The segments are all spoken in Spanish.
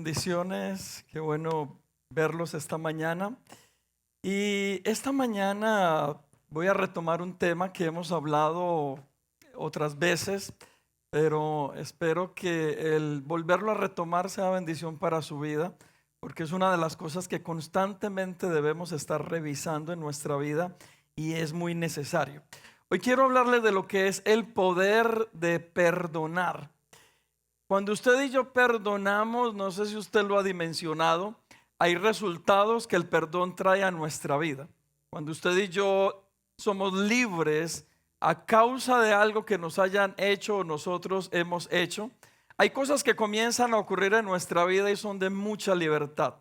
Bendiciones, qué bueno verlos esta mañana. Y esta mañana voy a retomar un tema que hemos hablado otras veces, pero espero que el volverlo a retomar sea bendición para su vida, porque es una de las cosas que constantemente debemos estar revisando en nuestra vida y es muy necesario. Hoy quiero hablarles de lo que es el poder de perdonar. Cuando usted y yo perdonamos, no sé si usted lo ha dimensionado, hay resultados que el perdón trae a nuestra vida. Cuando usted y yo somos libres a causa de algo que nos hayan hecho o nosotros hemos hecho, hay cosas que comienzan a ocurrir en nuestra vida y son de mucha libertad.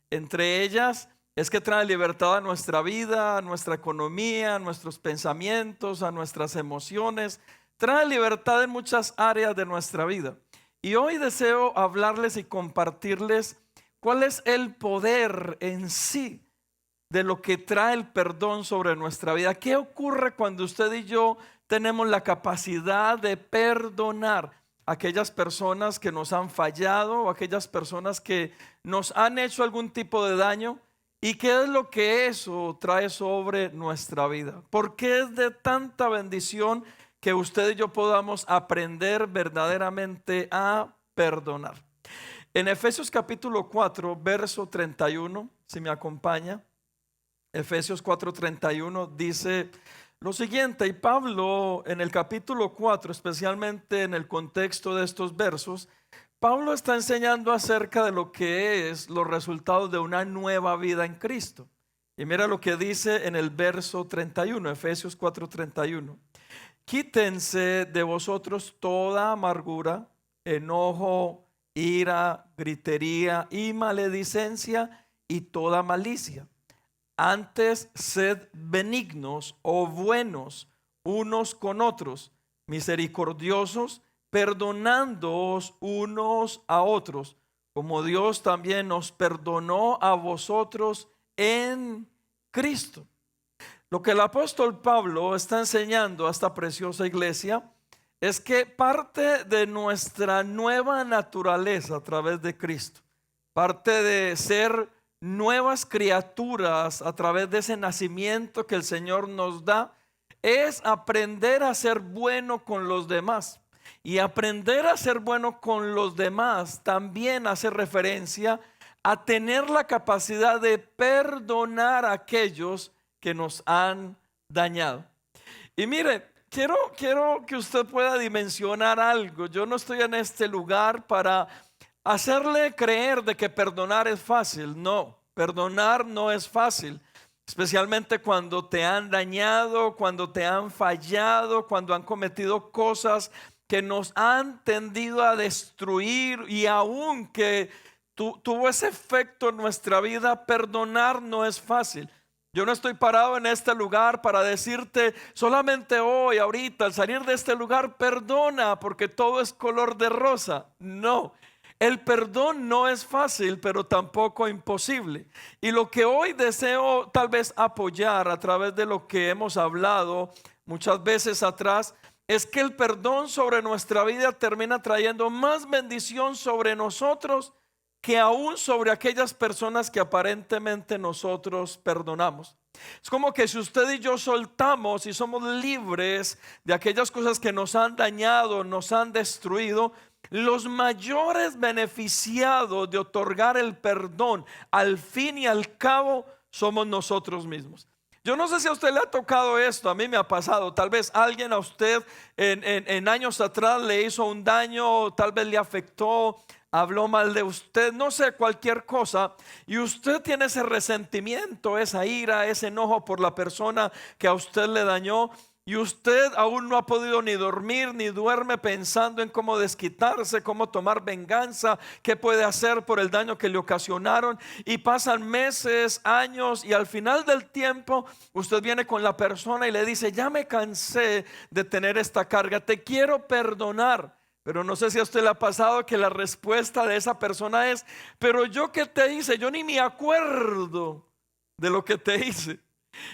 Entre ellas es que trae libertad a nuestra vida, a nuestra economía, a nuestros pensamientos, a nuestras emociones. Trae libertad en muchas áreas de nuestra vida. Y hoy deseo hablarles y compartirles cuál es el poder en sí de lo que trae el perdón sobre nuestra vida. ¿Qué ocurre cuando usted y yo tenemos la capacidad de perdonar a aquellas personas que nos han fallado o aquellas personas que nos han hecho algún tipo de daño? ¿Y qué es lo que eso trae sobre nuestra vida? ¿Por qué es de tanta bendición que usted y yo podamos aprender verdaderamente a perdonar? En Efesios capítulo 4, verso 31, si me acompaña, Efesios 4:31 dice lo siguiente, y Pablo en el capítulo 4, especialmente en el contexto de estos versos, Pablo está enseñando acerca de lo que es los resultados de una nueva vida en Cristo. Y mira lo que dice en el verso 31, Efesios 4:31. Quítense de vosotros toda amargura, enojo, ira, gritería y maledicencia y toda malicia. Antes sed benignos o buenos unos con otros, misericordiosos, perdonándoos unos a otros, como Dios también nos perdonó a vosotros en Cristo. Lo que el apóstol Pablo está enseñando a esta preciosa iglesia es que parte de nuestra nueva naturaleza a través de Cristo, parte de ser nuevas criaturas a través de ese nacimiento que el Señor nos da, es aprender a ser bueno con los demás. Y aprender a ser bueno con los demás también hace referencia a tener la capacidad de perdonar a aquellos que nos han dañado. Y mire, quiero que usted pueda dimensionar algo. Yo no estoy en este lugar para hacerle creer de que perdonar es fácil. No, perdonar no es fácil, especialmente cuando te han dañado, cuando te han fallado, cuando han cometido cosas que nos han tendido a destruir y aún que tuvo ese efecto en nuestra vida. Perdonar no es fácil. Yo no estoy parado en este lugar para decirte solamente hoy, ahorita, al salir de este lugar, perdona porque todo es color de rosa. No, el perdón no es fácil, pero tampoco imposible. Y lo que hoy deseo tal vez apoyar a través de lo que hemos hablado muchas veces atrás, es que el perdón sobre nuestra vida termina trayendo más bendición sobre nosotros que aún sobre aquellas personas que aparentemente nosotros perdonamos. Es como que si usted y yo soltamos y somos libres de aquellas cosas que nos han dañado, nos han destruido, los mayores beneficiados de otorgar el perdón al fin y al cabo somos nosotros mismos. Yo no sé si a usted le ha tocado esto, a mí me ha pasado. Tal vez alguien a usted en años atrás le hizo un daño, tal vez le afectó, habló mal de usted, no sé, cualquier cosa, y usted tiene ese resentimiento, esa ira, ese enojo por la persona que a usted le dañó, y usted aún no ha podido ni dormir ni duerme pensando en cómo desquitarse, cómo tomar venganza, qué puede hacer por el daño que le ocasionaron, y pasan meses, años, y al final del tiempo usted viene con la persona y le dice: ya me cansé de tener esta carga, te quiero perdonar. Pero no sé si a usted le ha pasado que la respuesta de esa persona es: pero yo qué te hice, yo ni me acuerdo de lo que te hice.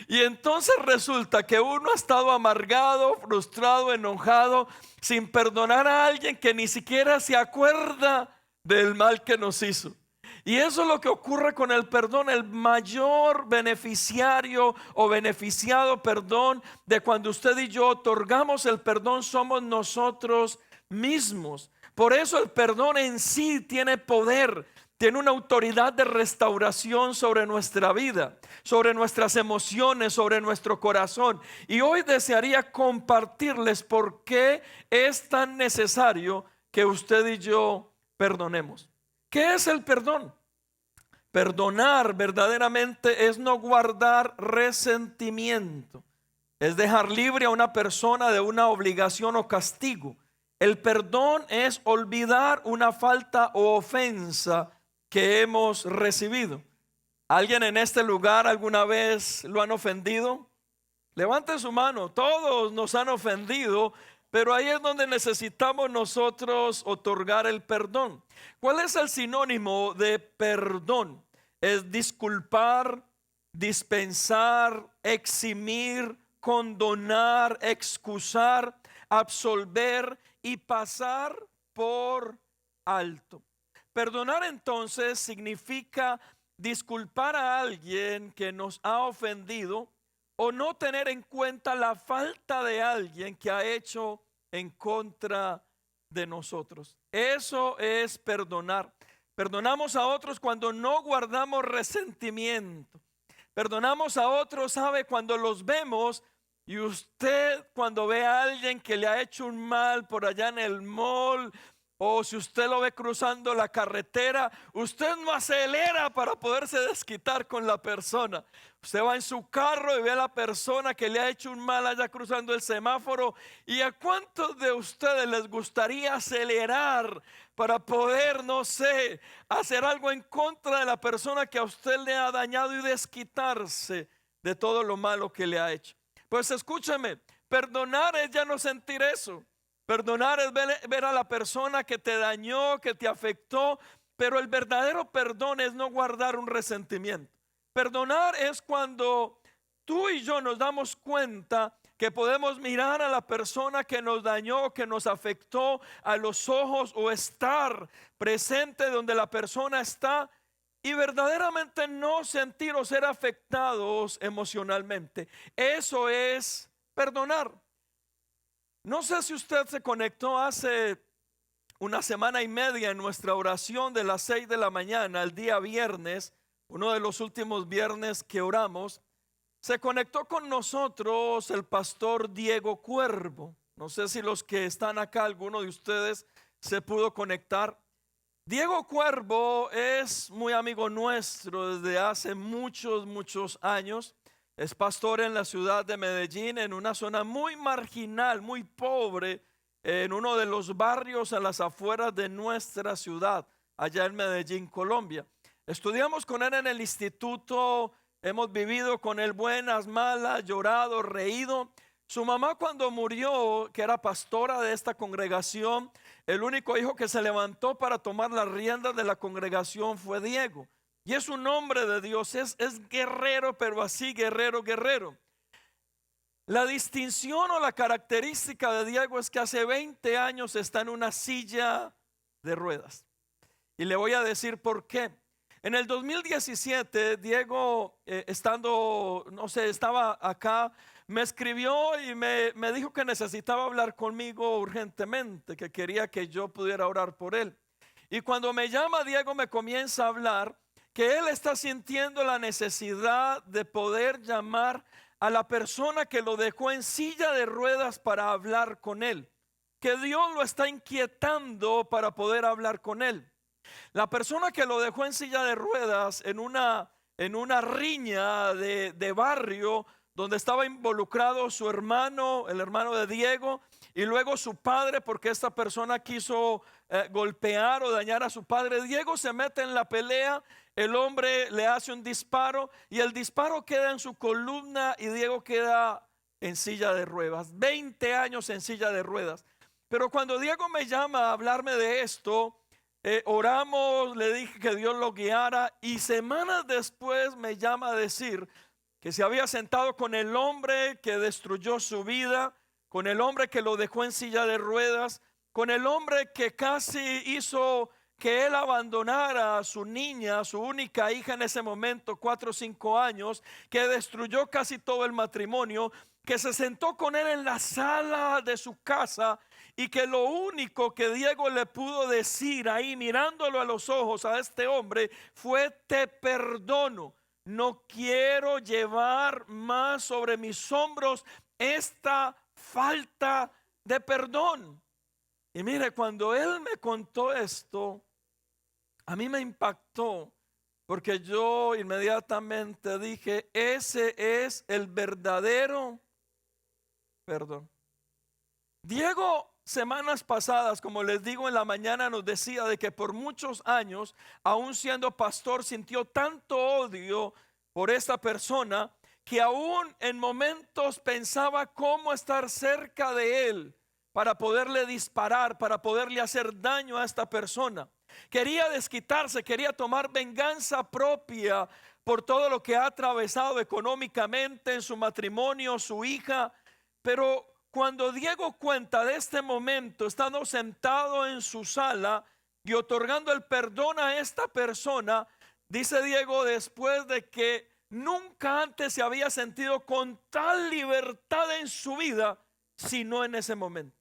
Y entonces resulta que uno ha estado amargado, frustrado, enojado, sin perdonar a alguien que ni siquiera se acuerda del mal que nos hizo. Y eso es lo que ocurre con el perdón. El mayor beneficiario o beneficiado, perdón, de cuando usted y yo otorgamos el perdón somos nosotros mismos. Por eso el perdón en sí tiene poder, tiene una autoridad de restauración sobre nuestra vida, sobre nuestras emociones, sobre nuestro corazón. Y hoy desearía compartirles por qué es tan necesario que usted y yo perdonemos. ¿Qué es el perdón? Perdonar verdaderamente es no guardar resentimiento, es dejar libre a una persona de una obligación o castigo. El perdón es olvidar una falta o ofensa que hemos recibido. ¿Alguien en este lugar alguna vez lo han ofendido? Levante su mano. Todos nos han ofendido, pero ahí es donde necesitamos nosotros otorgar el perdón. ¿Cuál es el sinónimo de perdón? Es disculpar, dispensar, eximir, condonar, excusar, absolver y pasar por alto. Perdonar entonces significa disculpar a alguien que nos ha ofendido o no tener en cuenta la falta de alguien que ha hecho en contra de nosotros. Eso es perdonar. Perdonamos a otros cuando no guardamos resentimiento. Perdonamos a otros, ¿sabe? Cuando los vemos y usted cuando ve a alguien que le ha hecho un mal por allá en el mall, o si usted lo ve cruzando la carretera, usted no acelera para poderse desquitar con la persona. Usted va en su carro y ve a la persona que le ha hecho un mal allá cruzando el semáforo. ¿Y a cuántos de ustedes les gustaría acelerar para poder, no sé, hacer algo en contra de la persona que a usted le ha dañado y desquitarse de todo lo malo que le ha hecho? Pues escúchame, perdonar es ya no sentir eso. Perdonar es ver a la persona que te dañó, que te afectó, pero el verdadero perdón es no guardar un resentimiento. Perdonar es cuando tú y yo nos damos cuenta que podemos mirar a la persona que nos dañó, que nos afectó a los ojos o estar presente donde la persona está y verdaderamente no sentir o ser afectados emocionalmente. Eso es perdonar. No sé si usted se conectó hace una semana y media en nuestra oración de las 6 de la mañana, el día viernes, uno de los últimos viernes que oramos. Se conectó con nosotros el pastor Diego Cuervo. No sé si los que están acá, alguno de ustedes se pudo conectar. Diego Cuervo es muy amigo nuestro desde hace muchos años. Es pastor en la ciudad de Medellín, en una zona muy marginal, muy pobre, en uno de los barrios a las afueras de nuestra ciudad, allá en Medellín, Colombia. Estudiamos con él en el instituto, hemos vivido con él buenas, malas, llorado, reído. Su mamá cuando murió, que era pastora de esta congregación, el único hijo que se levantó para tomar las riendas de la congregación fue Diego. Y es un hombre de Dios, es guerrero, pero así guerrero. La distinción o la característica de Diego es que hace 20 años está en una silla de ruedas. Y le voy a decir por qué. En el 2017, Diego, estaba acá, me escribió y me dijo que necesitaba hablar conmigo urgentemente, que quería que yo pudiera orar por él. Y cuando me llama Diego me comienza a hablar que él está sintiendo la necesidad de poder llamar a la persona que lo dejó en silla de ruedas para hablar con él, que Dios lo está inquietando para poder hablar con él. La persona que lo dejó en silla de ruedas en una riña de barrio donde estaba involucrado su hermano, el hermano de Diego, y luego su padre, porque esta persona quiso golpear o dañar a su padre. Diego se mete en la pelea, el hombre le hace un disparo y el disparo queda en su columna y Diego queda en silla de ruedas, 20 años en silla de ruedas. Pero cuando Diego me llama a hablarme de esto, oramos, le dije que Dios lo guiara y semanas después me llama a decir que se había sentado con el hombre que destruyó su vida, con el hombre que lo dejó en silla de ruedas, con el hombre que casi hizo que él abandonara a su niña, a su única hija en ese momento, 4 o 5 años, que destruyó casi todo el matrimonio, que se sentó con él en la sala de su casa y que lo único que Diego le pudo decir ahí, mirándolo a los ojos a este hombre, fue: te perdono, no quiero llevar más sobre mis hombros esta falta de perdón. Y mire, cuando él me contó esto, a mí me impactó, porque yo inmediatamente dije: ese es el verdadero perdón. Diego, semanas pasadas, como les digo, en la mañana nos decía de que por muchos años, aún siendo pastor, sintió tanto odio por esta persona que aún en momentos pensaba cómo estar cerca de él para poderle disparar, para poderle hacer daño a esta persona. Quería desquitarse, quería tomar venganza propia por todo lo que ha atravesado económicamente en su matrimonio, su hija. Pero cuando Diego cuenta de este momento, estando sentado en su sala y otorgando el perdón a esta persona, dice Diego, después de que nunca antes se había sentido con tal libertad en su vida, sino en ese momento.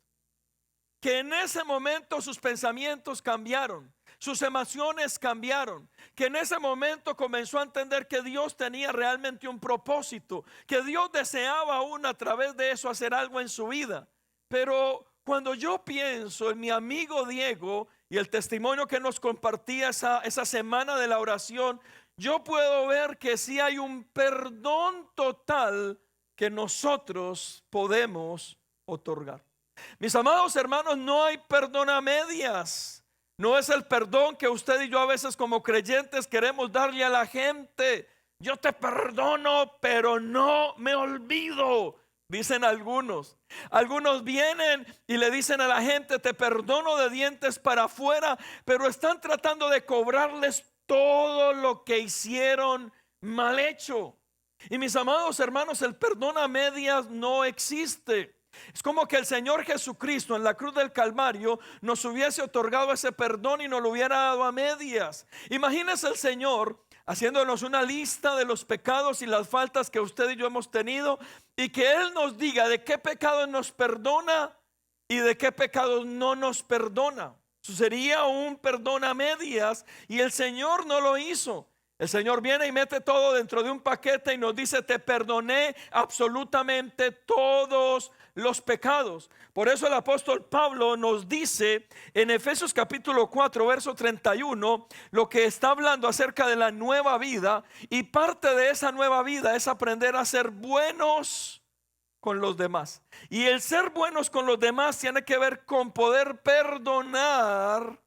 Que en ese momento sus pensamientos cambiaron, sus emociones cambiaron, que en ese momento comenzó a entender que Dios tenía realmente un propósito, que Dios deseaba aún a través de eso hacer algo en su vida. Pero cuando yo pienso en mi amigo Diego y el testimonio que nos compartía esa semana de la oración, yo puedo ver que sí hay un perdón total que nosotros podemos otorgar. Mis amados hermanos, no hay perdón a medias. No es el perdón que usted y yo a veces como creyentes queremos darle a la gente. Yo te perdono, pero no me olvido, dicen algunos. Algunos vienen y le dicen a la gente: te perdono de dientes para afuera, pero están tratando de cobrarles todo lo que hicieron mal hecho. Y mis amados hermanos, el perdón a medias no existe. Es como que el Señor Jesucristo en la cruz del Calvario nos hubiese otorgado ese perdón y nos lo hubiera dado a medias. Imagínese el Señor haciéndonos una lista de los pecados y las faltas que usted y yo hemos tenido, y que Él nos diga de qué pecados nos perdona y de qué pecados no nos perdona. Eso sería un perdón a medias, y el Señor no lo hizo. El Señor viene y mete todo dentro de un paquete y nos dice: te perdoné absolutamente todos los pecados. Por eso el apóstol Pablo nos dice en Efesios capítulo 4 verso 31 lo que está hablando acerca de la nueva vida, y parte de esa nueva vida es aprender a ser buenos con los demás. Y el ser buenos con los demás tiene que ver con poder perdonar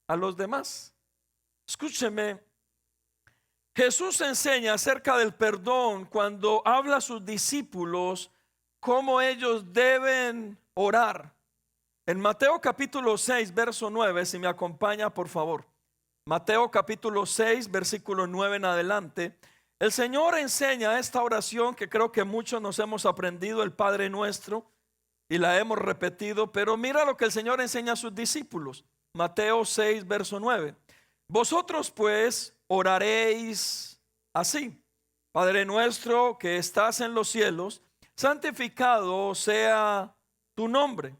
a los demás. Escúcheme, Jesús enseña acerca del perdón cuando habla a sus discípulos cómo ellos deben orar. En Mateo capítulo 6 verso 9, si me acompaña por favor. Mateo capítulo 6 versículo 9 en adelante. El Señor enseña esta oración que creo que muchos nos hemos aprendido, el Padre Nuestro, y la hemos repetido. Pero mira lo que el Señor enseña a sus discípulos. Mateo 6 verso 9. Vosotros pues oraréis así: Padre nuestro que estás en los cielos, santificado sea tu nombre,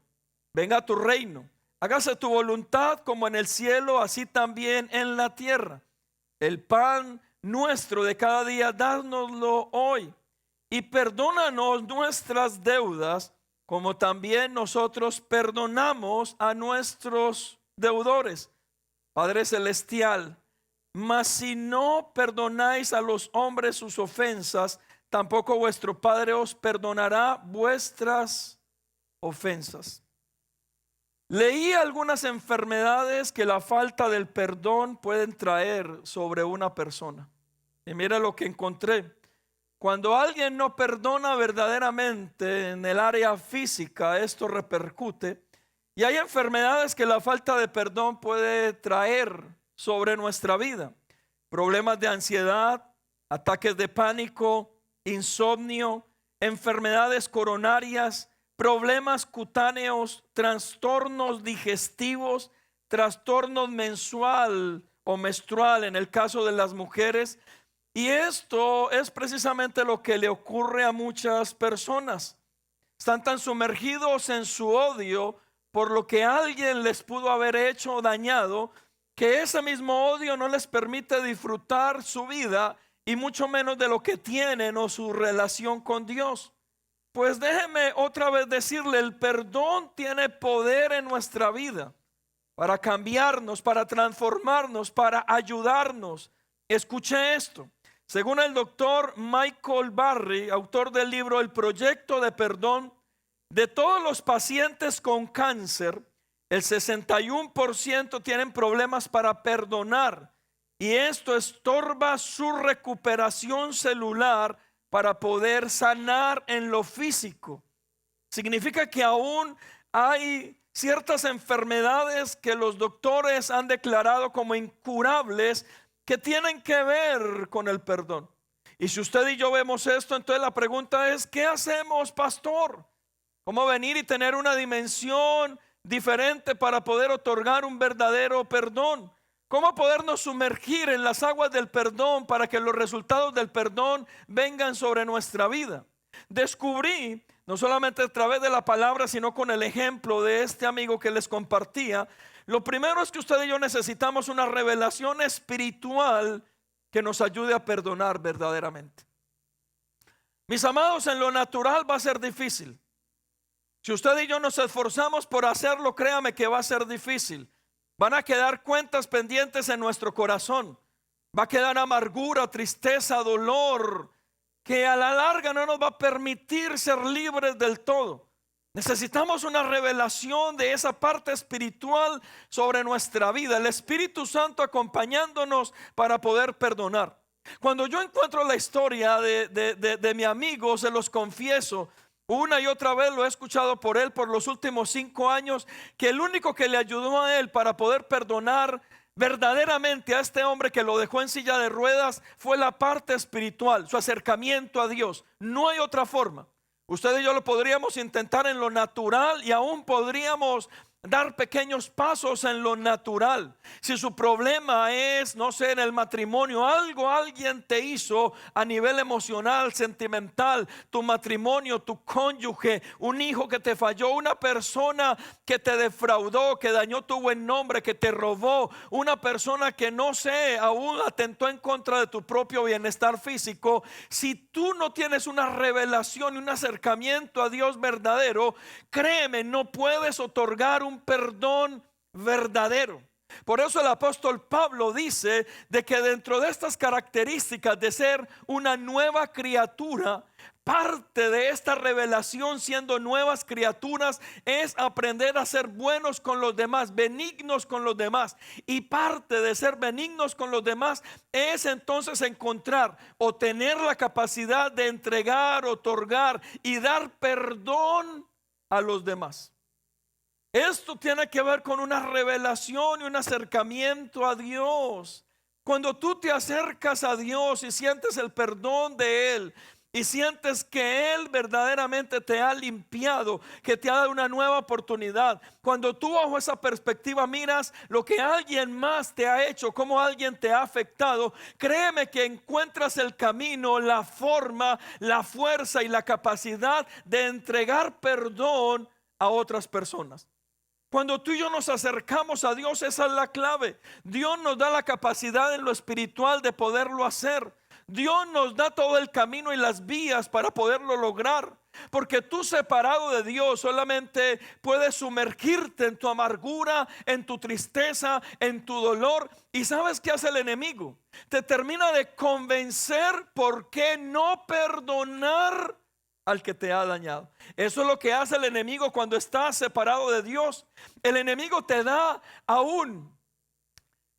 venga tu reino, hágase tu voluntad como en el cielo, así también en la tierra. El pan nuestro de cada día, dánoslo hoy, y perdónanos nuestras deudas, como también nosotros perdonamos a nuestros deudores. Padre celestial, mas si no perdonáis a los hombres sus ofensas, tampoco vuestro Padre os perdonará vuestras ofensas. Leí algunas enfermedades que la falta del perdón pueden traer sobre una persona. Y mira lo que encontré. Cuando alguien no perdona verdaderamente en el área física, esto repercute. Y hay enfermedades que la falta de perdón puede traer sobre nuestra vida. Problemas de ansiedad, ataques de pánico, insomnio, enfermedades coronarias, problemas cutáneos, trastornos digestivos, trastornos mensual o menstrual en el caso de las mujeres. Y esto es precisamente lo que le ocurre a muchas personas. Están tan sumergidos en su odio por lo que alguien les pudo haber hecho o dañado, que ese mismo odio no les permite disfrutar su vida y mucho menos de lo que tienen o su relación con Dios. Pues déjeme otra vez decirle, el perdón tiene poder en nuestra vida para cambiarnos, para transformarnos, para ayudarnos. Escuche esto. Según el doctor Michael Barry, autor del libro El Proyecto de Perdón, de todos los pacientes con cáncer, el 61% tienen problemas para perdonar, y esto estorba su recuperación celular para poder sanar en lo físico. Significa que aún hay ciertas enfermedades que los doctores han declarado como incurables, que tienen que ver con el perdón. Y si usted y yo vemos esto, entonces la pregunta es, ¿qué hacemos, pastor? ¿Cómo venir y tener una dimensión diferente para poder otorgar un verdadero perdón? ¿Cómo podernos sumergir en las aguas del perdón para que los resultados del perdón vengan sobre nuestra vida? Descubrí, no solamente a través de la palabra, sino con el ejemplo de este amigo que les compartía, lo primero es que usted y yo necesitamos una revelación espiritual que nos ayude a perdonar verdaderamente. Mis amados, en lo natural va a ser difícil. Si usted y yo nos esforzamos por hacerlo, créame que va a ser difícil. Van a quedar cuentas pendientes en nuestro corazón. Va a quedar amargura, tristeza, dolor, que a la larga no nos va a permitir ser libres del todo. Necesitamos una revelación de esa parte espiritual sobre nuestra vida, el Espíritu Santo acompañándonos para poder perdonar. Cuando yo encuentro la historia de mi amigo, se los confieso, una y otra vez lo he escuchado por él por los últimos 5 años, que el único que le ayudó a él para poder perdonar verdaderamente a este hombre que lo dejó en silla de ruedas fue la parte espiritual, su acercamiento a Dios. No hay otra forma. Usted y yo lo podríamos intentar en lo natural y aún podríamos dar pequeños pasos en lo natural. Si su problema es, no sé, en el matrimonio, alguien te hizo a nivel emocional, sentimental, tu matrimonio, tu cónyuge, un hijo que te falló, una persona que te defraudó, que dañó tu buen nombre, que te robó, una persona que no sé, aún atentó en contra de tu propio bienestar físico. Si tú no tienes una revelación y un acercamiento a Dios verdadero, créeme, no puedes otorgar un perdón verdadero. Por eso el apóstol Pablo dice de que dentro de estas características de ser una nueva criatura, parte de esta revelación siendo nuevas criaturas es aprender a ser buenos con los demás, benignos con los demás. Y parte de ser benignos con los demás es entonces encontrar o tener la capacidad de entregar, otorgar y dar perdón a los demás. Esto tiene que ver con una revelación y un acercamiento a Dios. Cuando tú te acercas a Dios y sientes el perdón de Él y sientes que Él verdaderamente te ha limpiado, que te ha dado una nueva oportunidad, cuando tú bajo esa perspectiva miras lo que alguien más te ha hecho, cómo alguien te ha afectado, créeme que encuentras el camino, la forma, la fuerza y la capacidad de entregar perdón a otras personas. Cuando tú y yo nos acercamos a Dios, esa es la clave. Dios nos da la capacidad en lo espiritual de poderlo hacer. Dios nos da todo el camino y las vías para poderlo lograr. Porque tú separado de Dios solamente puedes sumergirte en tu amargura, en tu tristeza, en tu dolor. ¿Y sabes qué hace el enemigo? Te termina de convencer por qué no perdonar al que te ha dañado. Eso es lo que hace el enemigo cuando estás separado de Dios. El enemigo te da aún,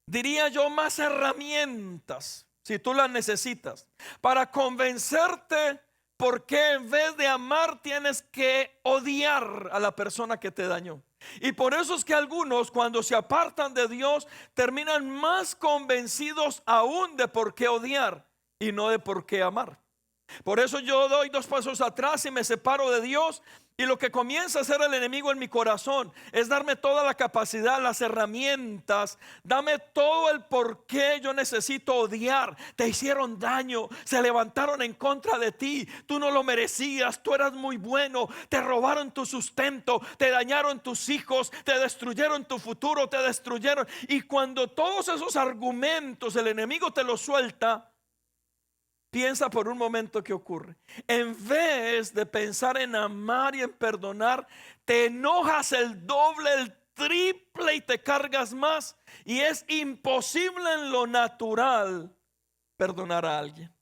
diría yo, más herramientas, si tú las necesitas, para convencerte por qué en vez de amar tienes que odiar a la persona que te dañó. Y por eso es que algunos, cuando se apartan de Dios, terminan más convencidos aún de por qué odiar y no de por qué amar. Por eso yo doy 2 pasos atrás y me separo de Dios. Y lo que comienza a hacer el enemigo en mi corazón es darme toda la capacidad, las herramientas, dame todo el por qué yo necesito odiar. Te hicieron daño, se levantaron en contra de ti, tú no lo merecías, tú eras muy bueno, te robaron tu sustento, te dañaron tus hijos, te destruyeron tu futuro, te destruyeron. Y cuando todos esos argumentos el enemigo te los suelta, piensa por un momento qué ocurre. En vez de pensar en amar y en perdonar, te enojas el doble, el triple y te cargas más. Y es imposible en lo natural perdonar a alguien.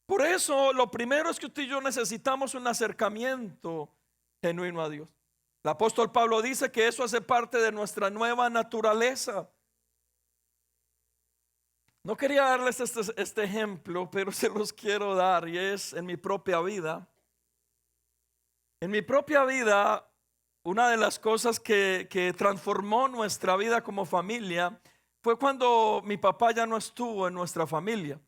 Por eso lo primero es que usted y yo necesitamos un acercamiento genuino a Dios. El apóstol Pablo dice que eso hace parte de nuestra nueva naturaleza. No quería darles este ejemplo, pero se los quiero dar, y es en mi propia vida. En mi propia vida, una de las cosas que transformó nuestra vida como familia fue cuando mi papá ya no estuvo en nuestra familia.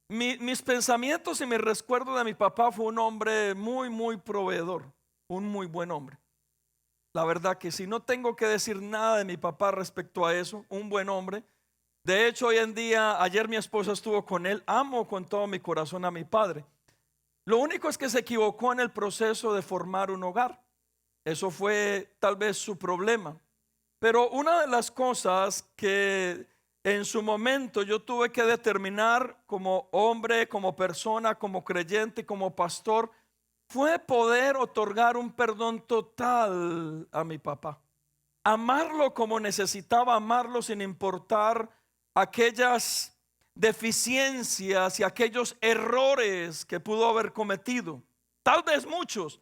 Mis pensamientos y mi recuerdo de mi papá fue un hombre muy proveedor, un muy buen hombre. La verdad que si no tengo que decir nada de mi papá respecto a eso, un buen hombre. De hecho, hoy en día, ayer mi esposa estuvo con él. Amo con todo mi corazón a mi padre. Lo único es que se equivocó en el proceso de formar un hogar. Eso fue tal vez su problema. Pero una de las cosas que en su momento yo tuve que determinar como hombre, como persona, como creyente, como pastor, fue poder otorgar un perdón total a mi papá. Amarlo como necesitaba amarlo, sin importar aquellas deficiencias y aquellos errores que pudo haber cometido. Tal vez muchos,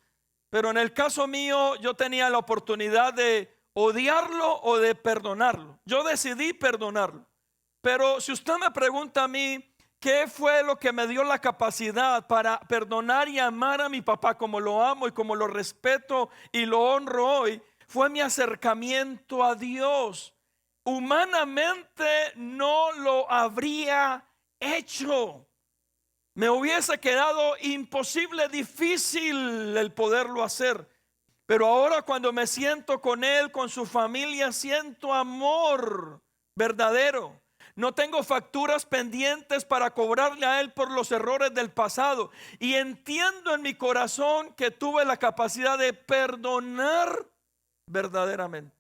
pero en el caso mío yo tenía la oportunidad de odiarlo o de perdonarlo. Yo decidí perdonarlo. Pero si usted me pregunta a mí qué fue lo que me dio la capacidad para perdonar y amar a mi papá como lo amo y como lo respeto y lo honro hoy, fue mi acercamiento a Dios. Humanamente no lo habría hecho. Me hubiese quedado imposible, difícil el poderlo hacer. Pero ahora cuando me siento con él, con su familia, siento amor verdadero. No tengo facturas pendientes para cobrarle a él por los errores del pasado. Y entiendo en mi corazón que tuve la capacidad de perdonar verdaderamente.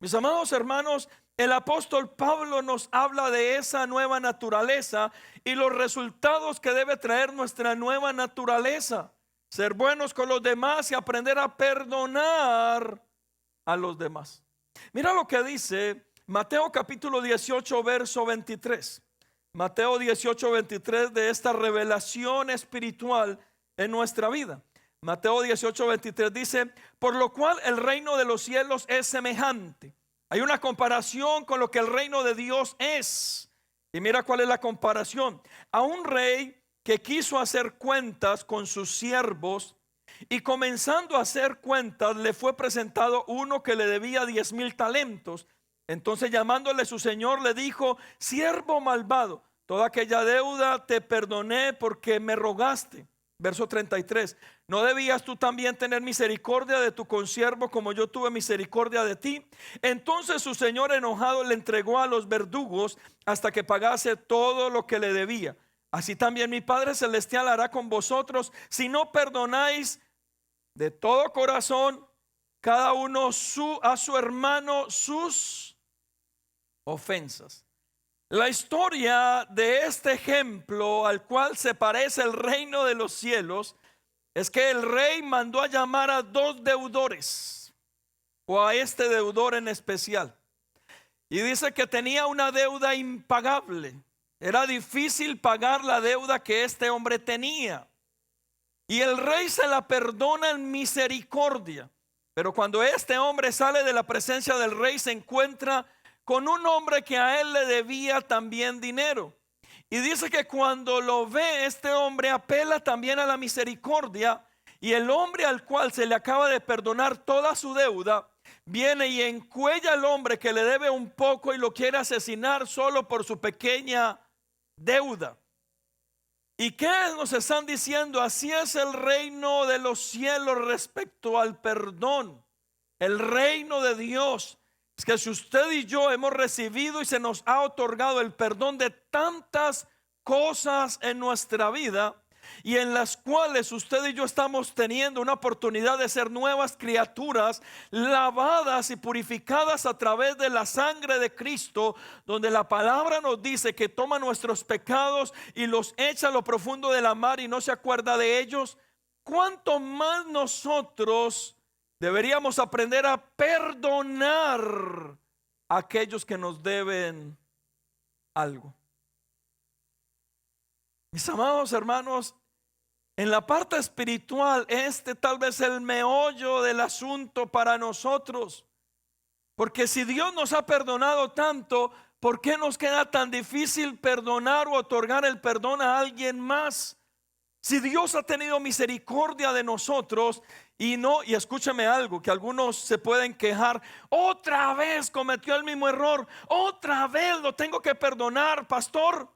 Mis amados hermanos, el apóstol Pablo nos habla de esa nueva naturaleza y los resultados que debe traer nuestra nueva naturaleza. Ser buenos con los demás y aprender a perdonar a los demás. Mira lo que dice Mateo capítulo 18, verso 23. Mateo 18, 23, de esta revelación espiritual en nuestra vida. Mateo 18, 23 dice: por lo cual el reino de los cielos es semejante. Hay una comparación con lo que el reino de Dios es. Y mira cuál es la comparación. A un rey que quiso hacer cuentas con sus siervos, y comenzando a hacer cuentas le fue presentado uno que le debía 10,000 talentos. Entonces, llamándole su señor, le dijo: siervo malvado, toda aquella deuda te perdoné porque me rogaste. Verso 33: ¿no debías tú también tener misericordia de tu consiervo como yo tuve misericordia de ti? Entonces su señor, enojado, le entregó a los verdugos hasta que pagase todo lo que le debía. Así también mi Padre Celestial hará con vosotros si no perdonáis de todo corazón cada uno a su hermano sus ofensas. La historia de este ejemplo al cual se parece el reino de los cielos es que el rey mandó a llamar a 2 deudores, o a este deudor en especial, y dice que tenía una deuda impagable. Era difícil pagar la deuda que este hombre tenía, y el rey se la perdona en misericordia. Pero cuando este hombre sale de la presencia del rey, se encuentra con un hombre que a él le debía también dinero. Y dice que cuando lo ve, este hombre apela también a la misericordia, y el hombre al cual se le acaba de perdonar toda su deuda viene y encuella al hombre que le debe un poco y lo quiere asesinar solo por su pequeña deuda. ¿Y qué nos están diciendo? Así es el reino de los cielos respecto al perdón. El reino de Dios es que si usted y yo hemos recibido y se nos ha otorgado el perdón de tantas cosas en nuestra vida, y en las cuales usted y yo estamos teniendo una oportunidad de ser nuevas criaturas, lavadas y purificadas a través de la sangre de Cristo, donde la palabra nos dice que toma nuestros pecados y los echa a lo profundo de la mar y no se acuerda de ellos. ¿Cuánto más nosotros deberíamos aprender a perdonar a aquellos que nos deben algo? Mis amados hermanos, en la parte espiritual, tal vez el meollo del asunto para nosotros. Porque si Dios nos ha perdonado tanto, ¿por qué nos queda tan difícil perdonar o otorgar el perdón a alguien más? Si Dios ha tenido misericordia de nosotros y escúchame algo, que algunos se pueden quejar, otra vez cometió el mismo error, otra vez lo tengo que perdonar, pastor.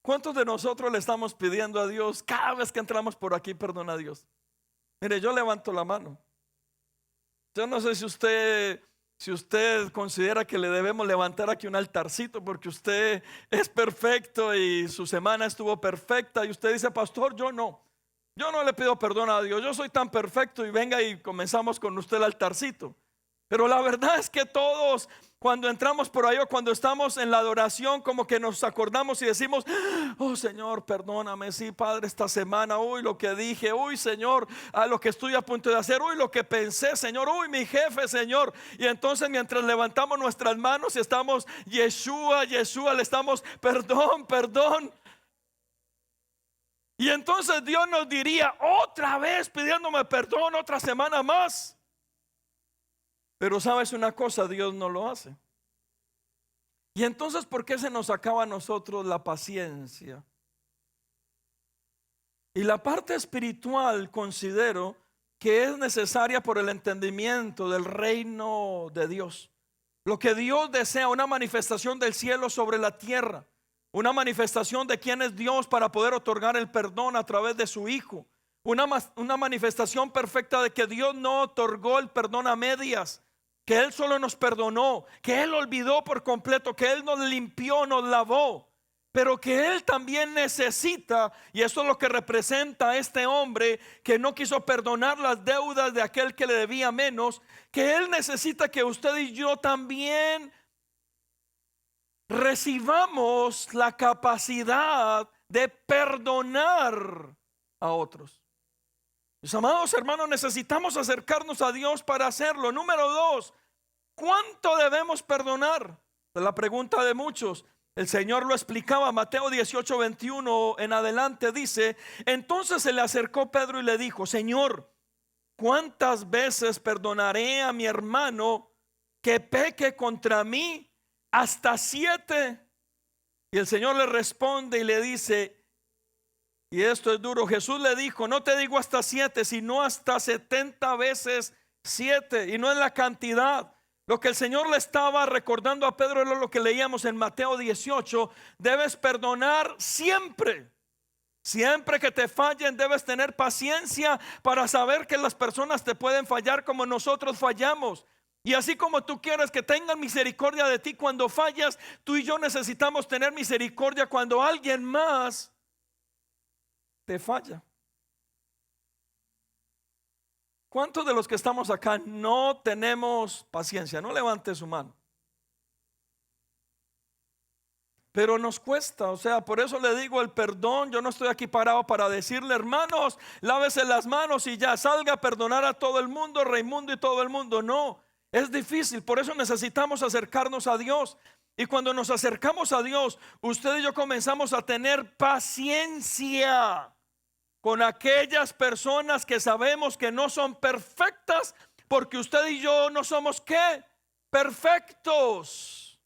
¿Cuántos de nosotros le estamos pidiendo a Dios cada vez que entramos por aquí, perdona a Dios? Mire, yo levanto la mano. Yo no sé si usted considera que le debemos levantar aquí un altarcito porque usted es perfecto y su semana estuvo perfecta y usted dice, pastor, yo no le pido perdón a Dios, yo soy tan perfecto, y venga y comenzamos con usted el altarcito. Pero la verdad es que todos, cuando entramos por ahí o cuando estamos en la adoración, como que nos acordamos y decimos, oh Señor, perdóname, sí Padre, esta semana, uy, lo que dije, uy Señor, a lo que estoy a punto de hacer, uy, lo que pensé, Señor, uy, mi jefe, Señor. Y entonces mientras levantamos nuestras manos y estamos, Yeshua, le estamos, perdón, perdón. Y entonces Dios nos diría, otra vez pidiéndome perdón, otra semana más. Pero sabes una cosa, Dios no lo hace. Y entonces, ¿por qué se nos acaba a nosotros la paciencia? Y la parte espiritual considero que es necesaria por el entendimiento del reino de Dios. Lo que Dios desea, una manifestación del cielo sobre la tierra, una manifestación de quién es Dios para poder otorgar el perdón a través de su Hijo. Una manifestación perfecta de que Dios no otorgó el perdón a medias, que Él solo nos perdonó, que Él olvidó por completo, que Él nos limpió, nos lavó, pero que Él también necesita, y eso es lo que representa a este hombre que no quiso perdonar las deudas de aquel que le debía menos, que Él necesita que usted y yo también recibamos la capacidad de perdonar a otros. Mis amados hermanos, necesitamos acercarnos a Dios para hacerlo. Número 2, ¿cuánto debemos perdonar? Es la pregunta de muchos. El Señor lo explicaba, Mateo 18:21 en adelante dice, entonces se le acercó Pedro y le dijo, Señor, ¿cuántas veces perdonaré a mi hermano que peque contra mí? ¿Hasta 7? Y el Señor le responde y le dice, y esto es duro, Jesús le dijo, no te digo hasta 7, sino hasta 70 veces 7. Y no es la cantidad. Lo que el Señor le estaba recordando a Pedro es lo que leíamos en Mateo 18. Debes perdonar siempre. Siempre que te fallen debes tener paciencia para saber que las personas te pueden fallar como nosotros fallamos. Y así como tú quieres que tengan misericordia de ti cuando fallas, tú y yo necesitamos tener misericordia cuando alguien más te falla. ¿Cuántos de los que estamos acá no tenemos paciencia? No levante su mano. Pero nos cuesta, o sea, por eso le digo el perdón. Yo no estoy aquí parado para decirle, hermanos, lávese las manos y ya salga a perdonar a todo el mundo, Raimundo y todo el mundo. No, es difícil, por eso necesitamos acercarnos a Dios. Y cuando nos acercamos a Dios, usted y yo comenzamos a tener paciencia con aquellas personas que sabemos que no son perfectas, porque usted y yo no somos ¿qué? Perfectos.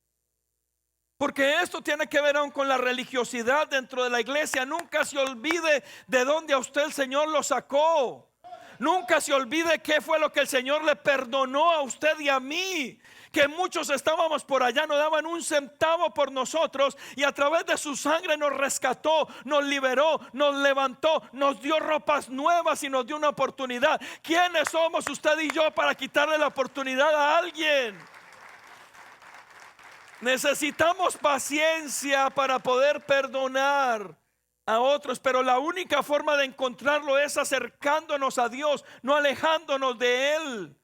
Porque esto tiene que ver aún con la religiosidad dentro de la iglesia. Nunca se olvide de dónde a usted el Señor lo sacó. Nunca se olvide qué fue lo que el Señor le perdonó a usted y a mí. Que muchos estábamos por allá, no daban un centavo por nosotros, y a través de su sangre nos rescató, nos liberó, nos levantó, nos dio ropas nuevas y nos dio una oportunidad. ¿Quiénes somos usted y yo para quitarle la oportunidad a alguien? Necesitamos paciencia para poder perdonar a otros, pero la única forma de encontrarlo es acercándonos a Dios, no alejándonos de Él.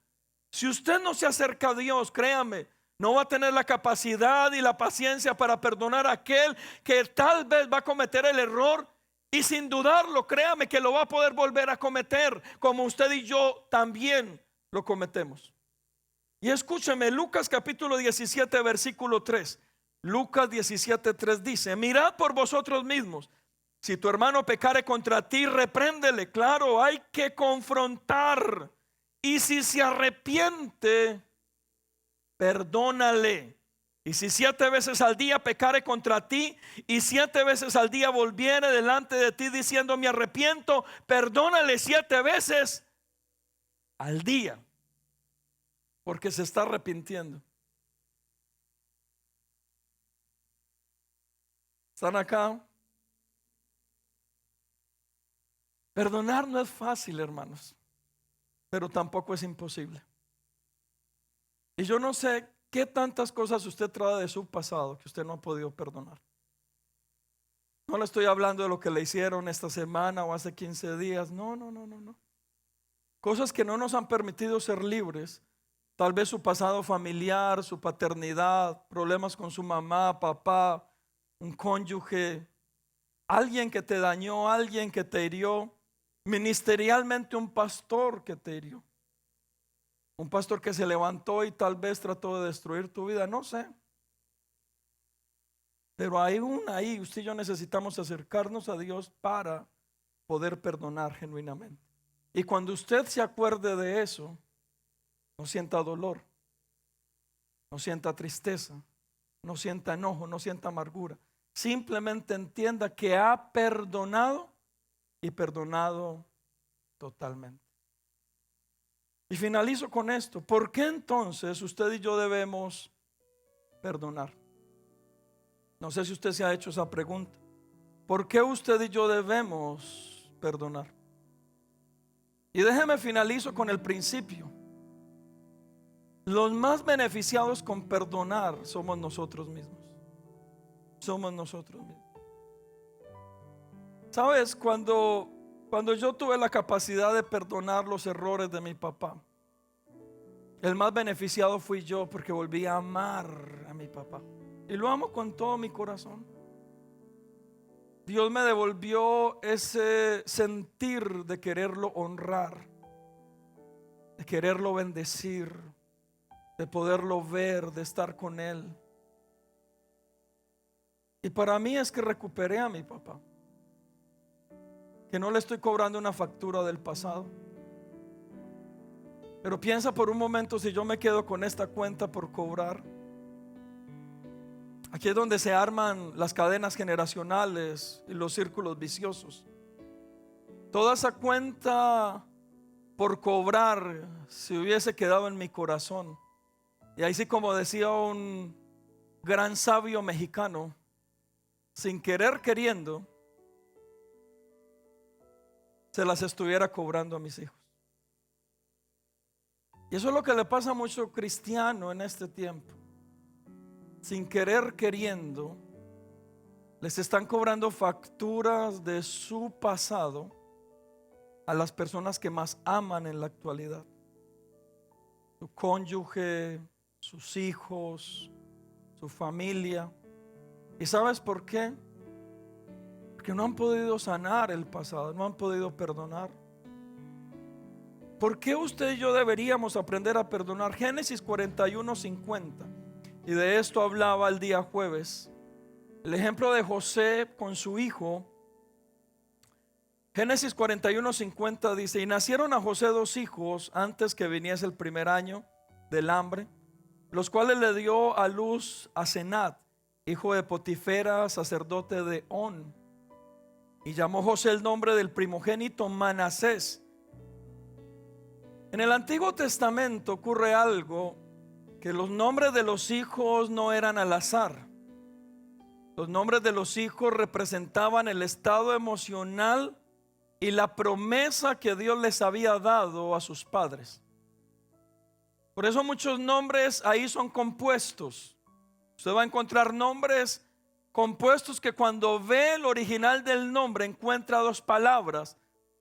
Si usted no se acerca a Dios, créame, no va a tener la capacidad y la paciencia para perdonar a aquel que tal vez va a cometer el error, y sin dudarlo, créame que lo va a poder volver a cometer, como usted y yo también lo cometemos. Y escúcheme, Lucas capítulo 17 versículo 3. Lucas 17:3 dice: mirad por vosotros mismos, si tu hermano pecare contra ti, repréndele. Claro, hay que confrontar. Y si se arrepiente, perdónale. Y si 7 veces al día pecare contra ti, y 7 veces al día volviere delante de ti diciendo me arrepiento, perdónale 7 veces al día, porque se está arrepintiendo. ¿Están acá? Perdonar no es fácil, hermanos, pero tampoco es imposible. Y yo no sé qué tantas cosas usted trae de su pasado que usted no ha podido perdonar. No le estoy hablando de lo que le hicieron esta semana o hace 15 días. No. Cosas que no nos han permitido ser libres. Tal vez su pasado familiar, su paternidad, problemas con su mamá, papá, un cónyuge, alguien que te dañó, alguien que te hirió, ministerialmente un pastor que te hirió, un pastor que se levantó y tal vez trató de destruir tu vida, no sé. Pero ahí usted y yo necesitamos acercarnos a Dios para poder perdonar genuinamente. Y cuando usted se acuerde de eso, no sienta dolor, no sienta tristeza, no sienta enojo, no sienta amargura. Simplemente entienda que ha perdonado y perdonado totalmente. Y finalizo con esto. ¿Por qué entonces usted y yo debemos perdonar? No sé si usted se ha hecho esa pregunta. ¿Por qué usted y yo debemos perdonar? Y déjeme finalizo con el principio. Los más beneficiados con perdonar somos nosotros mismos. Somos nosotros mismos. ¿Sabes? Cuando yo tuve la capacidad de perdonar los errores de mi papá, el más beneficiado fui yo, porque volví a amar a mi papá. Y lo amo con todo mi corazón. Dios me devolvió ese sentir de quererlo honrar, de quererlo bendecir, de poderlo ver, de estar con él. Y para mí es que recuperé a mi papá, que no le estoy cobrando una factura del pasado. Pero piensa por un momento, si yo me quedo con esta cuenta por cobrar. Aquí es donde se arman las cadenas generacionales y los círculos viciosos. Toda esa cuenta por cobrar se hubiese quedado en mi corazón. Y ahí sí, como decía un gran sabio mexicano, sin querer queriendo, se las estuviera cobrando a mis hijos. Y eso es lo que le pasa a mucho cristiano en este tiempo. Sin querer queriendo, les están cobrando facturas de su pasado a las personas que más aman en la actualidad. Su cónyuge, sus hijos, su familia. ¿Y sabes por qué? Porque no han podido sanar el pasado, no han podido perdonar. ¿Por qué usted y yo deberíamos aprender a perdonar? Génesis 41:50. Y de esto hablaba el día jueves. El ejemplo de José con su hijo. Génesis 41:50 dice: y nacieron a José 2 hijos antes que viniese el primer año del hambre, los cuales le dio a luz a Senat, hijo de Potifera, sacerdote de On. Y llamó José el nombre del primogénito Manasés, En el Antiguo Testamento ocurre algo, que los nombres de los hijos no eran al azar. Los nombres de los hijos representaban el estado emocional y la promesa que Dios les había dado a sus padres. Por eso muchos nombres ahí son compuestos. Usted va a encontrar nombres compuestos que cuando ve el original del nombre encuentra dos palabras,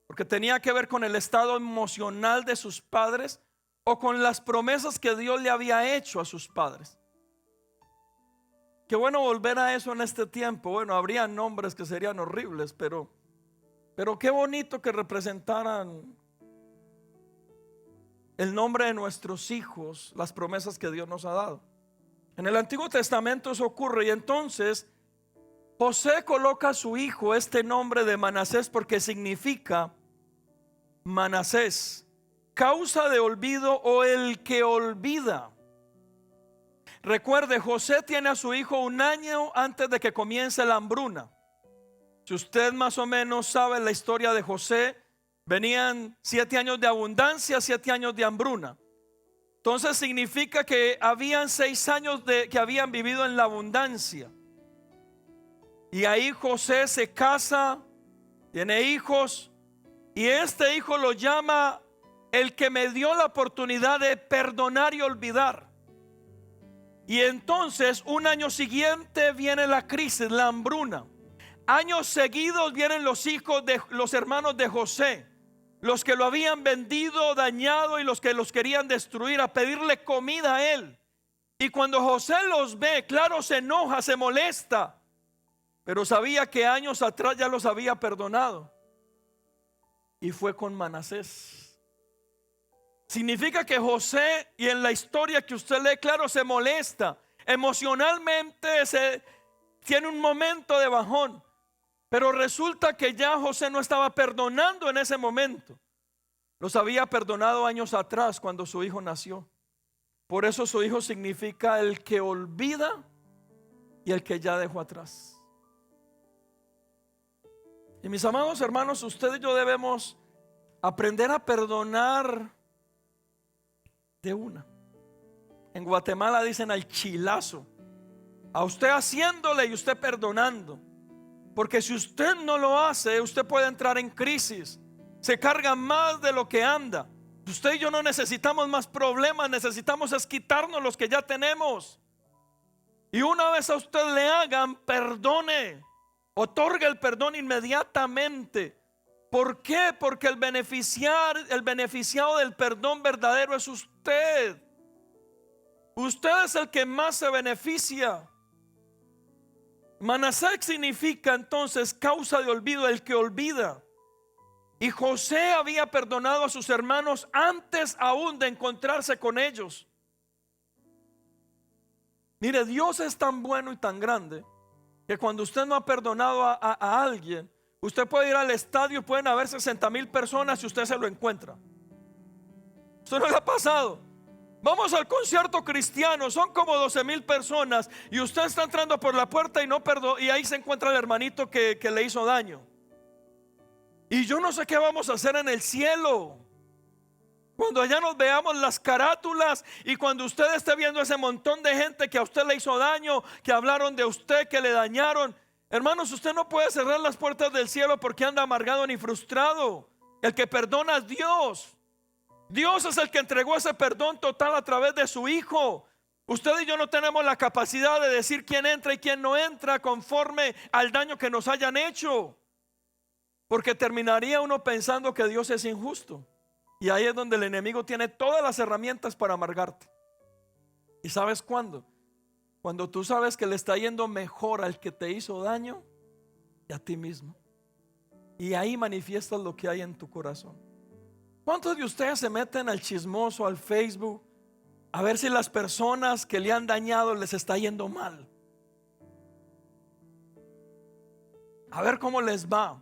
porque tenía que ver con el estado emocional de sus padres o con las promesas que Dios le había hecho a sus padres. Qué bueno volver a eso en este tiempo. Bueno, habría nombres que serían horribles, pero qué bonito que representaran el nombre de nuestros hijos, las promesas que Dios nos ha dado. En el Antiguo Testamento eso ocurre, y entonces José coloca a su hijo este nombre de Manasés porque significa Manasés, causa de olvido o el que olvida. Recuerde, José tiene a su hijo un año antes de que comience la hambruna. Si usted más o menos sabe la historia de José, venían 7 años de abundancia, 7 años de hambruna. Entonces significa que habían 6 años que habían vivido en la abundancia. Y ahí José se casa, tiene hijos, y este hijo lo llama el que me dio la oportunidad de perdonar y olvidar. Y entonces un año siguiente viene la crisis, la hambruna. Años seguidos vienen los hijos de los hermanos de José, los que lo habían vendido, dañado, y los que los querían destruir, a pedirle comida a él. Y cuando José los ve, claro, se enoja, se molesta, pero sabía que años atrás ya los había perdonado. Y fue con Manasés. Significa que José, y en la historia que usted lee, claro, se molesta. Emocionalmente tiene un momento de bajón. Pero resulta que ya José no estaba perdonando en ese momento. Los había perdonado años atrás cuando su hijo nació. Por eso su hijo significa el que olvida y el que ya dejó atrás. Y mis amados hermanos, usted y yo debemos aprender a perdonar de una. En Guatemala dicen al chilazo. A usted haciéndole y usted perdonando. Porque si usted no lo hace, usted puede entrar en crisis. Se carga más de lo que anda. Usted y yo no necesitamos más problemas, necesitamos es quitarnos los que ya tenemos. Y una vez a usted le hagan, perdone. Otorgue el perdón inmediatamente. ¿Por qué? Porque el beneficiado del perdón verdadero es usted. Usted es el que más se beneficia. Manasés significa entonces causa de olvido, el que olvida. Y José había perdonado a sus hermanos antes aún de encontrarse con ellos. Mire, Dios es tan bueno y tan grande que cuando usted no ha perdonado a alguien, usted puede ir al estadio y pueden haber 60,000 personas y usted se lo encuentra. Eso no le ha pasado. Vamos al concierto cristiano, son como 12,000 personas y usted está entrando por la puerta y ahí se encuentra el hermanito que le hizo daño. Y yo no sé qué vamos a hacer en el cielo cuando allá nos veamos las carátulas, y cuando usted esté viendo ese montón de gente que a usted le hizo daño, que hablaron de usted, que le dañaron. Hermanos, usted no puede cerrar las puertas del cielo porque anda amargado ni frustrado. El que perdona es Dios. Dios es el que entregó ese perdón total a través de su Hijo. Usted y yo no tenemos la capacidad de decir quién entra y quién no entra conforme al daño que nos hayan hecho, porque terminaría uno pensando que Dios es injusto. Y ahí es donde el enemigo tiene todas las herramientas para amargarte. ¿Y sabes cuándo? Cuando tú sabes que le está yendo mejor al que te hizo daño y a ti mismo. Y ahí manifiestas lo que hay en tu corazón. ¿Cuántos de ustedes se meten al chismoso, al Facebook, a ver si las personas que le han dañado les está yendo mal? A ver cómo les va.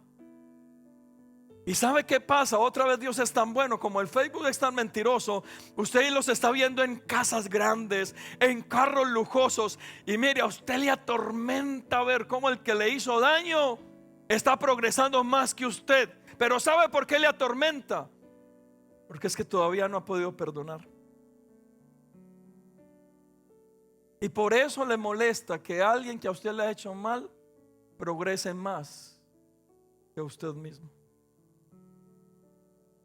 ¿Y sabe qué pasa? Otra vez Dios es tan bueno. Como el Facebook es tan mentiroso, usted los está viendo en casas grandes, en carros lujosos, y mire, a usted le atormenta ver cómo el que le hizo daño está progresando más que usted. Pero ¿sabe por qué le atormenta? porque es que todavía no ha podido perdonar. Y por eso le molesta que alguien que a usted le ha hecho mal progrese más que usted mismo.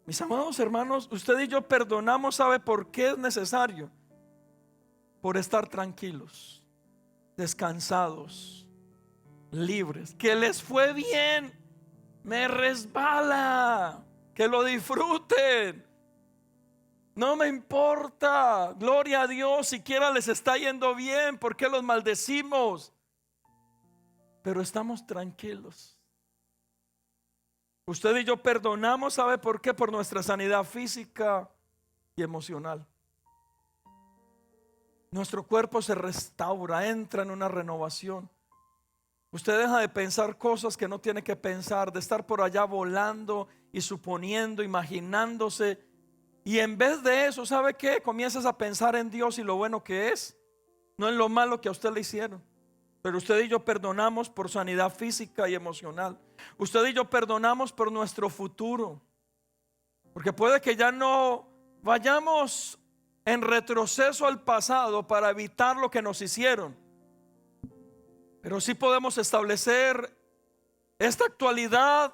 Mis amados hermanos, usted y yo perdonamos, ¿sabe por qué es necesario? Por estar tranquilos, descansados, libres. Que les fue bien, me resbala, que lo disfruten. No me importa, gloria a Dios, siquiera les está yendo bien, ¿por qué los maldecimos? Pero estamos tranquilos. Usted y yo perdonamos, ¿sabe por qué? Por nuestra sanidad física y emocional. Nuestro cuerpo se restaura, entra en una renovación. Usted deja de pensar cosas que no tiene que pensar, de estar por allá volando y suponiendo, imaginándose. Y en vez de eso, ¿sabe qué? Comienzas a pensar en Dios y lo bueno que es, no en lo malo que a usted le hicieron. Pero usted y yo perdonamos por sanidad física y emocional. Usted y yo perdonamos por nuestro futuro. Porque puede que ya no vayamos en retroceso al pasado para evitar lo que nos hicieron. Pero sí podemos establecer esta actualidad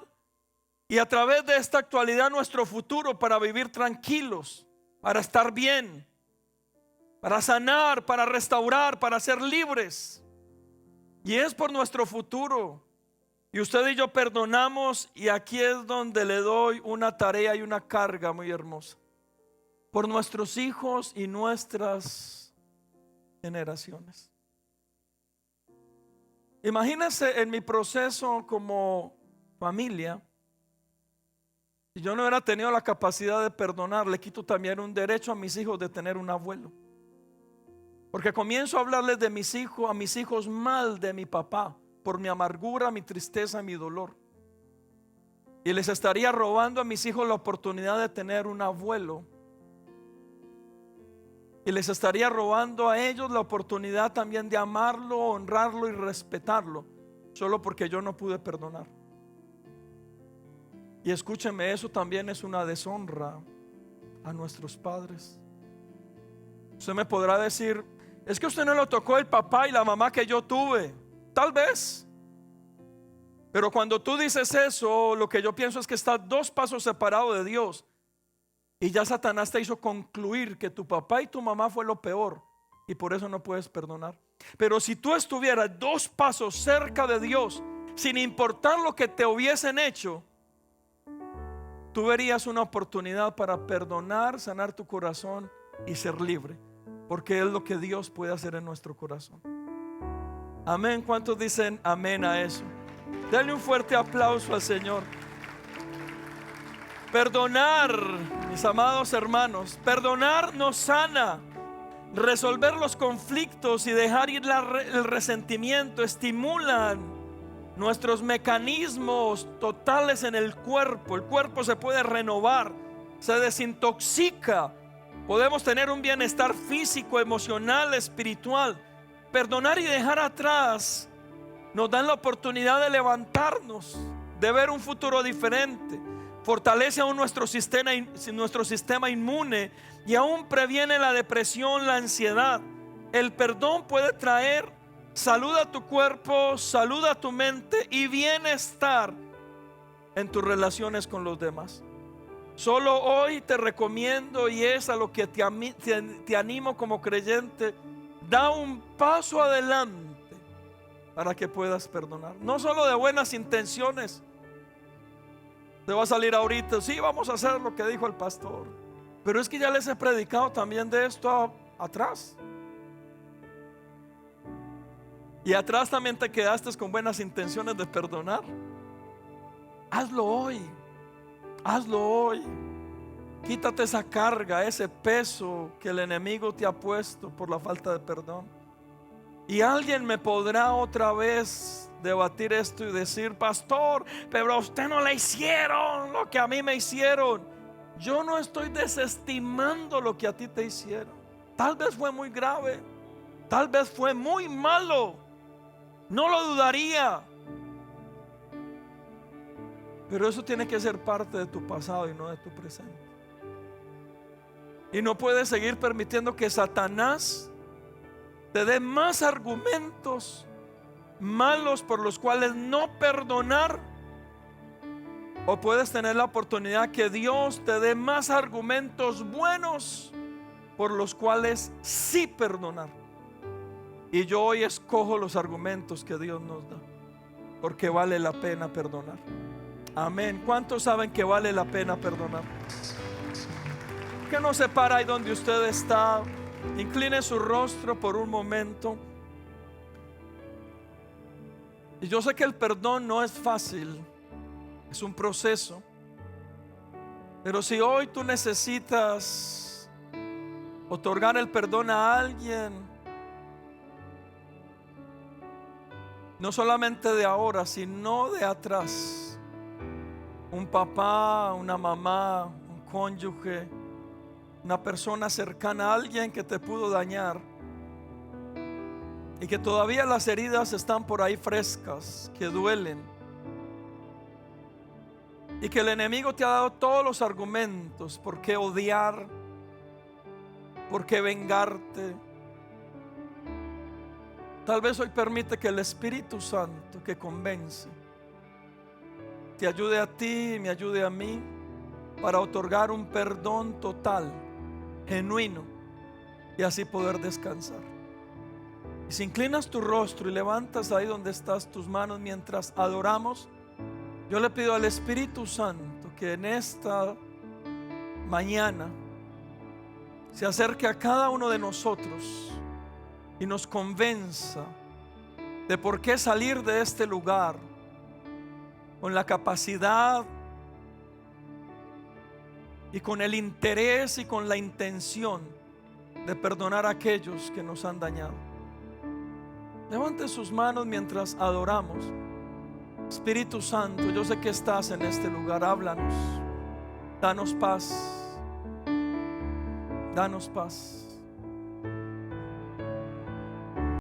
y a través de esta actualidad nuestro futuro para vivir tranquilos, para estar bien, para sanar, para restaurar, para ser libres. Y es por nuestro futuro. Y usted y yo perdonamos, y aquí es donde le doy una tarea y una carga muy hermosa. Por nuestros hijos y nuestras generaciones. Imagínense en mi proceso como familia, si yo no hubiera tenido la capacidad de perdonar, le quito también un derecho a mis hijos de tener un abuelo. Porque comienzo a hablarles de mis hijos, a mis hijos mal de mi papá, por mi amargura, mi tristeza, mi dolor. Y les estaría robando a mis hijos la oportunidad de tener un abuelo. Y les estaría robando a ellos la oportunidad también de amarlo, honrarlo y respetarlo, solo porque yo no pude perdonar. Y escúcheme, eso también es una deshonra a nuestros padres. Usted me podrá decir, es que usted no lo tocó el papá y la mamá que yo tuve. Tal vez. Pero cuando tú dices eso, lo que yo pienso es que estás 2 pasos separado de Dios. Y ya Satanás te hizo concluir que tu papá y tu mamá fue lo peor, y por eso no puedes perdonar. Pero si tú estuvieras 2 pasos cerca de Dios, sin importar lo que te hubiesen hecho, tú verías una oportunidad para perdonar, sanar tu corazón y ser libre, porque es lo que Dios puede hacer en nuestro corazón. Amén. ¿Cuántos dicen amén a eso? Dale un fuerte aplauso al Señor. Perdonar, mis amados hermanos, perdonar nos sana. Resolver los conflictos y dejar ir el resentimiento estimulan nuestros mecanismos totales en el cuerpo. El cuerpo se puede renovar, se desintoxica. Podemos tener un bienestar físico, emocional, espiritual. Perdonar y dejar atrás nos dan la oportunidad de levantarnos, de ver un futuro diferente. Fortalece aún nuestro sistema inmune y aún previene la depresión, la ansiedad. El perdón puede traer salud a tu cuerpo, salud a tu mente y bienestar en tus relaciones con los demás. Solo hoy te recomiendo, y es a lo que te animo como creyente, da un paso adelante para que puedas perdonar. No solo de buenas intenciones. Te va a salir ahorita, sí, vamos a hacer lo que dijo el pastor, pero es que ya les he predicado también de esto atrás. Y atrás también te quedaste con buenas intenciones de perdonar. Hazlo hoy. Hazlo hoy. Quítate esa carga, ese peso que el enemigo te ha puesto por la falta de perdón. Y alguien me podrá otra vez debatir esto y decir, pastor, pero a usted no le hicieron lo que a mí me hicieron. Yo no estoy desestimando lo que a ti te hicieron. Tal vez fue muy grave, tal vez fue muy malo, no lo dudaría, pero eso tiene que ser parte de tu pasado y no de tu presente. Y no puedes seguir permitiendo que Satanás te dé más argumentos malos por los cuales no perdonar. O puedes tener la oportunidad que Dios te dé más argumentos buenos por los cuales sí perdonar. Y yo hoy escojo los argumentos que Dios nos da, porque vale la pena perdonar. Amén. ¿Cuántos saben que vale la pena perdonar? Que no se para ahí donde usted está. Incline su rostro por un momento. Y yo sé que el perdón no es fácil, es un proceso. Pero si hoy tú necesitas otorgar el perdón a alguien, no solamente de ahora, sino de atrás, un papá, una mamá, un cónyuge, una persona cercana, a alguien que te pudo dañar y que todavía las heridas están por ahí frescas, que duelen, y que el enemigo te ha dado todos los argumentos por qué odiar, por qué vengarte. Tal vez hoy permite que el Espíritu Santo, que convence, te ayude a ti y me ayude a mí para otorgar un perdón total, genuino, y así poder descansar. Y si inclinas tu rostro y levantas ahí donde estás tus manos mientras adoramos, yo le pido al Espíritu Santo que en esta mañana se acerque a cada uno de nosotros y nos convenza de por qué salir de este lugar con la capacidad y con el interés y con la intención de perdonar a aquellos que nos han dañado. Levante sus manos mientras adoramos. Espíritu Santo, yo sé que estás en este lugar. Háblanos, danos paz, danos paz.